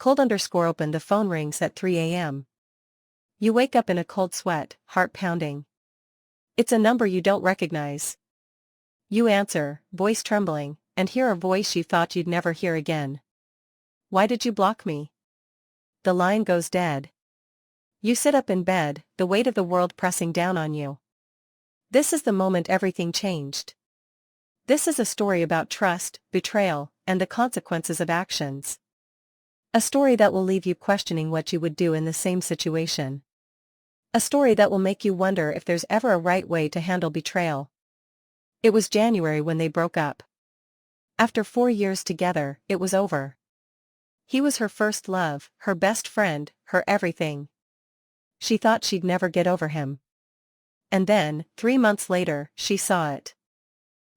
Cold underscore open. The phone rings at 3 a.m. You wake up in a cold sweat, heart pounding. It's a number you don't recognize. You answer, voice trembling, and hear a voice you thought you'd never hear again. Why did you block me? The line goes dead. You sit up in bed, the weight of the world pressing down on you. This is the moment everything changed. This is a story about trust, betrayal, and the consequences of actions. A story that will leave you questioning what you would do in the same situation. A story that will make you wonder if there's ever a right way to handle betrayal. It was January when they broke up. After 4 years together, it was over. He was her first love, her best friend, her everything. She thought she'd never get over him. And then, 3 months later, she saw it.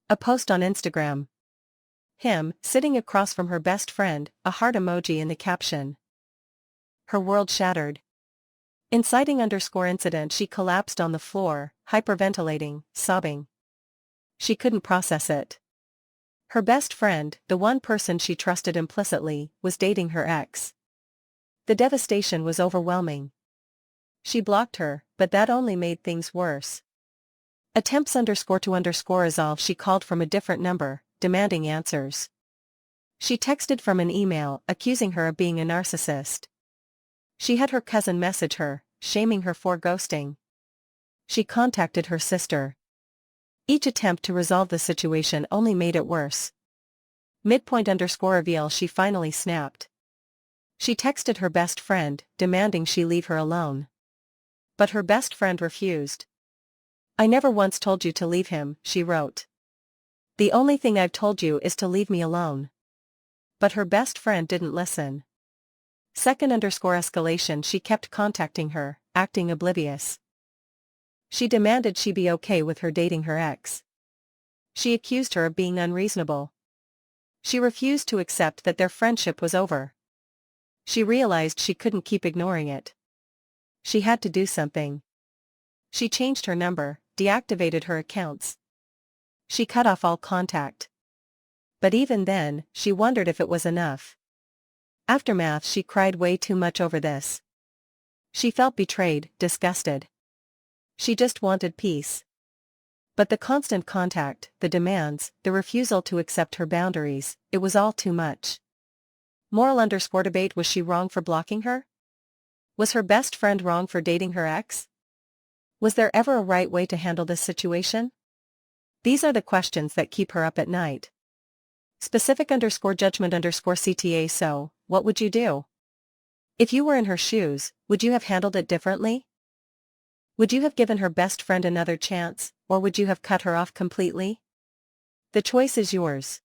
A post on Instagram. Him, sitting across from her best friend, a heart emoji in the caption. Her world shattered. Inciting underscore incident. She collapsed on the floor, hyperventilating, sobbing. She couldn't process it. Her best friend, the one person she trusted implicitly, was dating her ex. The devastation was overwhelming. She blocked her, but that only made things worse. Attempts underscore to underscore resolve. She called from a different number, demanding answers. She texted from an email, accusing her of being a narcissist. She had her cousin message her, shaming her for ghosting. She contacted her sister. Each attempt to resolve the situation only made it worse. Midpoint underscore reveal. She finally snapped. She texted her best friend, demanding she leave her alone. But her best friend refused. I never once told you to leave him, she wrote. The only thing I've told you is to leave me alone. But her best friend didn't listen. Second underscore escalation. She kept contacting her, acting oblivious. She demanded she be okay with her dating her ex. She accused her of being unreasonable. She refused to accept that their friendship was over. She realized she couldn't keep ignoring it. She had to do something. She changed her number, deactivated her accounts. She cut off all contact. But even then, she wondered if it was enough. Aftermath. She cried way too much over this. She felt betrayed, disgusted. She just wanted peace. But the constant contact, the demands, the refusal to accept her boundaries, it was all too much. Moral underscore debate. Was she wrong for blocking her? Was her best friend wrong for dating her ex? Was there ever a right way to handle this situation? These are the questions that keep her up at night. Specific underscore judgment underscore CTA. So, what would you do? If you were in her shoes, would you have handled it differently? Would you have given her best friend another chance, or would you have cut her off completely? The choice is yours.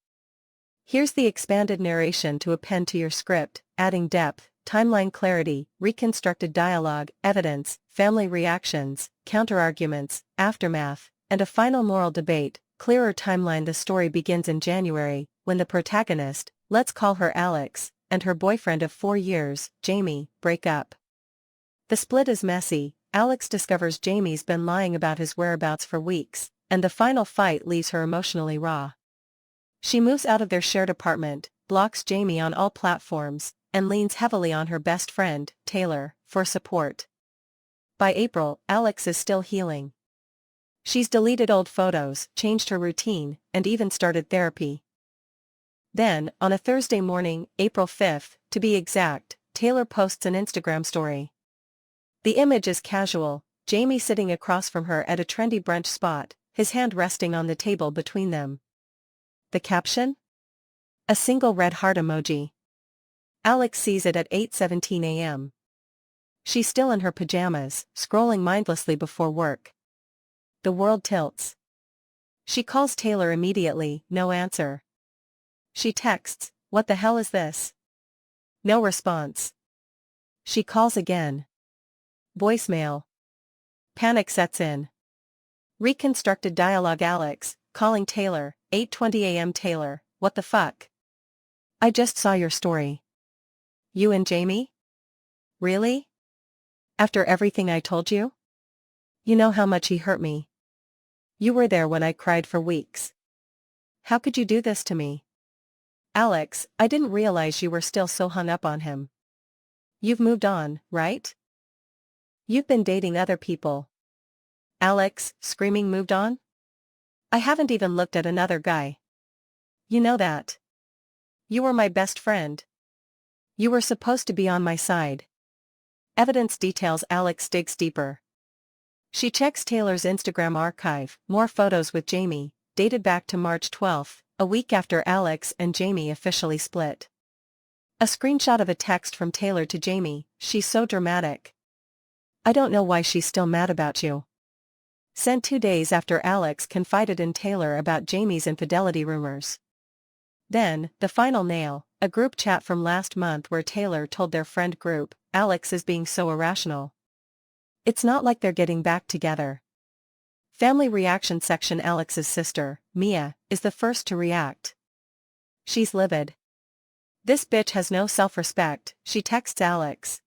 Here's the expanded narration to append to your script, adding depth, timeline clarity, reconstructed dialogue, evidence, family reactions, counterarguments, aftermath, and a final moral debate. Clearer timeline. The story begins in January, when the protagonist, let's call her Alex, and her boyfriend of 4 years, Jamie, break up. The split is messy. Alex discovers Jamie's been lying about his whereabouts for weeks, and the final fight leaves her emotionally raw. She moves out of their shared apartment, blocks Jamie on all platforms, and leans heavily on her best friend, Taylor, for support. By April, Alex is still healing. She's deleted old photos, changed her routine, and even started therapy. Then, on a Thursday morning, April 5th, to be exact, Taylor posts an Instagram story. The image is casual, Jamie sitting across from her at a trendy brunch spot, his hand resting on the table between them. The caption? A single red heart emoji. Alex sees it at 8:17 a.m. She's still in her pajamas, scrolling mindlessly before work. The world tilts. She calls Taylor immediately, no answer. She texts, "What the hell is this?" No response. She calls again. Voicemail. Panic sets in. Reconstructed dialogue. Alex, calling Taylor, 8:20 a.m. Taylor, what the fuck? I just saw your story. You and Jamie? Really? After everything I told you? You know how much he hurt me. You were there when I cried for weeks. How could you do this to me? Alex, I didn't realize you were still so hung up on him. You've moved on, right? You've been dating other people. Alex, screaming, moved on? I haven't even looked at another guy. You know that. You were my best friend. You were supposed to be on my side. Evidence details. Alex digs deeper. She checks Taylor's Instagram archive, more photos with Jamie, dated back to March 12, a week after Alex and Jamie officially split. A screenshot of a text from Taylor to Jamie, she's so dramatic. I don't know why she's still mad about you. Sent 2 days after Alex confided in Taylor about Jamie's infidelity rumors. Then, the final nail, a group chat from last month where Taylor told their friend group, Alex is being so irrational. It's not like they're getting back together. Family reaction section. Alex's sister, Mia, is the first to react. She's livid. This bitch has no self-respect, she texts Alex.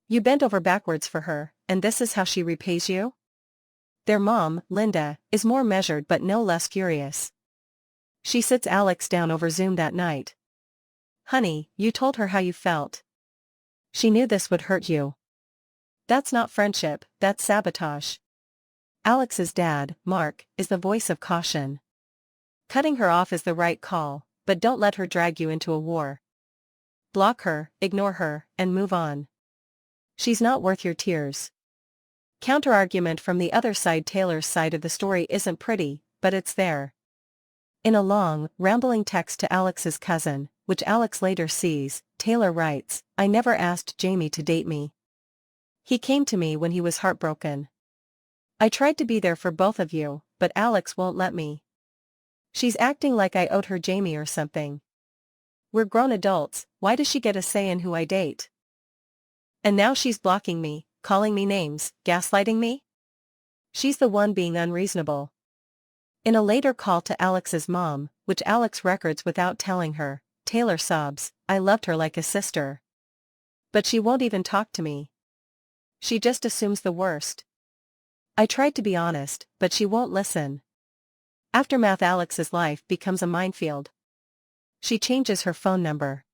You bent over backwards for her, and this is how she repays you? Their mom, Linda, is more measured but no less furious. She sits Alex down over Zoom that night. Honey, you told her how you felt. She knew this would hurt you. That's not friendship, that's sabotage. Alex's dad, Mark, is the voice of caution. Cutting her off is the right call, but don't let her drag you into a war. Block her, ignore her, and move on. She's not worth your tears. Counterargument from the other side. Taylor's side of the story isn't pretty, but it's there. In a long, rambling text to Alex's cousin, which Alex later sees, Taylor writes, I never asked Jamie to date me. He came to me when he was heartbroken. I tried to be there for both of you, but Alex won't let me. She's acting like I owed her Jamie or something. We're grown adults, why does she get a say in who I date? And now she's blocking me, calling me names, gaslighting me? She's the one being unreasonable. In a later call to Alex's mom, which Alex records without telling her, Taylor sobs, I loved her like a sister. But she won't even talk to me. She just assumes the worst. I tried to be honest, but she won't listen. Aftermath. Alex's life becomes a minefield. She changes her phone number.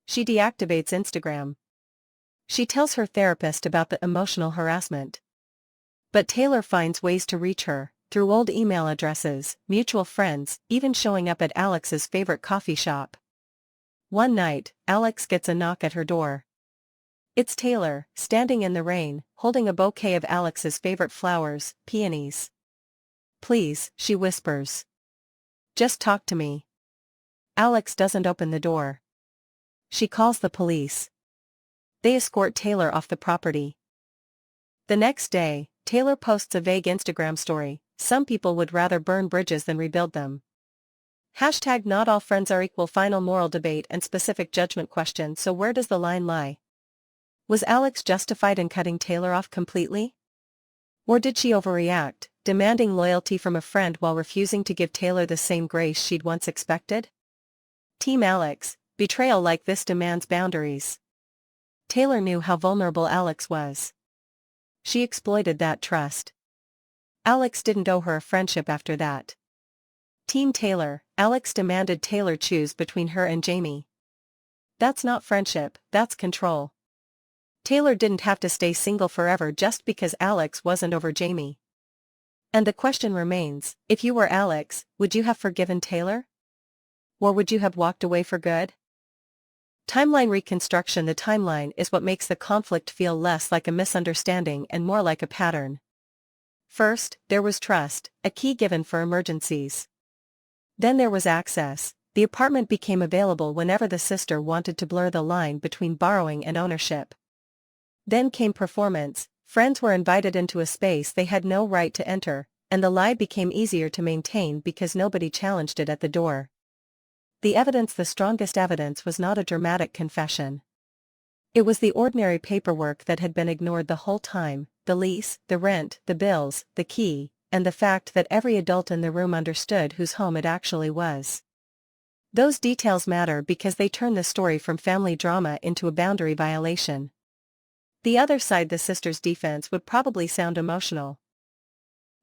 She deactivates Instagram. She tells her therapist about the emotional harassment. But Taylor finds ways to reach her, through old email addresses, mutual friends, even showing up at Alex's favorite coffee shop. One night, Alex gets a knock at her door. It's Taylor, standing in the rain, holding a bouquet of Alex's favorite flowers, peonies. Please, she whispers. Just talk to me. Alex doesn't open the door. She calls the police. They escort Taylor off the property. The next day, Taylor posts a vague Instagram story, some people would rather burn bridges than rebuild them. Hashtag not all friends are equal. Final moral debate and specific judgment question. So where does the line lie? Was Alex justified in cutting Taylor off completely? Or did she overreact, demanding loyalty from a friend while refusing to give Taylor the same grace she'd once expected? Team Alex, betrayal like this demands boundaries. Taylor knew how vulnerable Alex was. She exploited that trust. Alex didn't owe her a friendship after that. Team Taylor, Alex demanded Taylor choose between her and Jamie. That's not friendship, that's control. Taylor didn't have to stay single forever just because Alex wasn't over Jamie. And the question remains, if you were Alex, would you have forgiven Taylor? Or would you have walked away for good? Timeline reconstruction. The timeline is what makes the conflict feel less like a misunderstanding and more like a pattern. First, there was trust, a key given for emergencies. Then there was access. The apartment became available whenever the sister wanted to blur the line between borrowing and ownership. Then came performance. Friends were invited into a space they had no right to enter, and the lie became easier to maintain because nobody challenged it at the door. The strongest evidence was not a dramatic confession. It was the ordinary paperwork that had been ignored the whole time, the lease, the rent, the bills, the key, and the fact that every adult in the room understood whose home it actually was. Those details matter because they turn the story from family drama into a boundary violation. The other side. The sister's defense would probably sound emotional.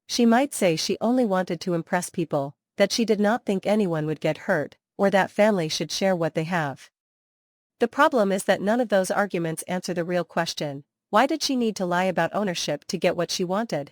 She might say she only wanted to impress people, that she did not think anyone would get hurt, or that family should share what they have. The problem is that none of those arguments answer the real question: why did she need to lie about ownership to get what she wanted?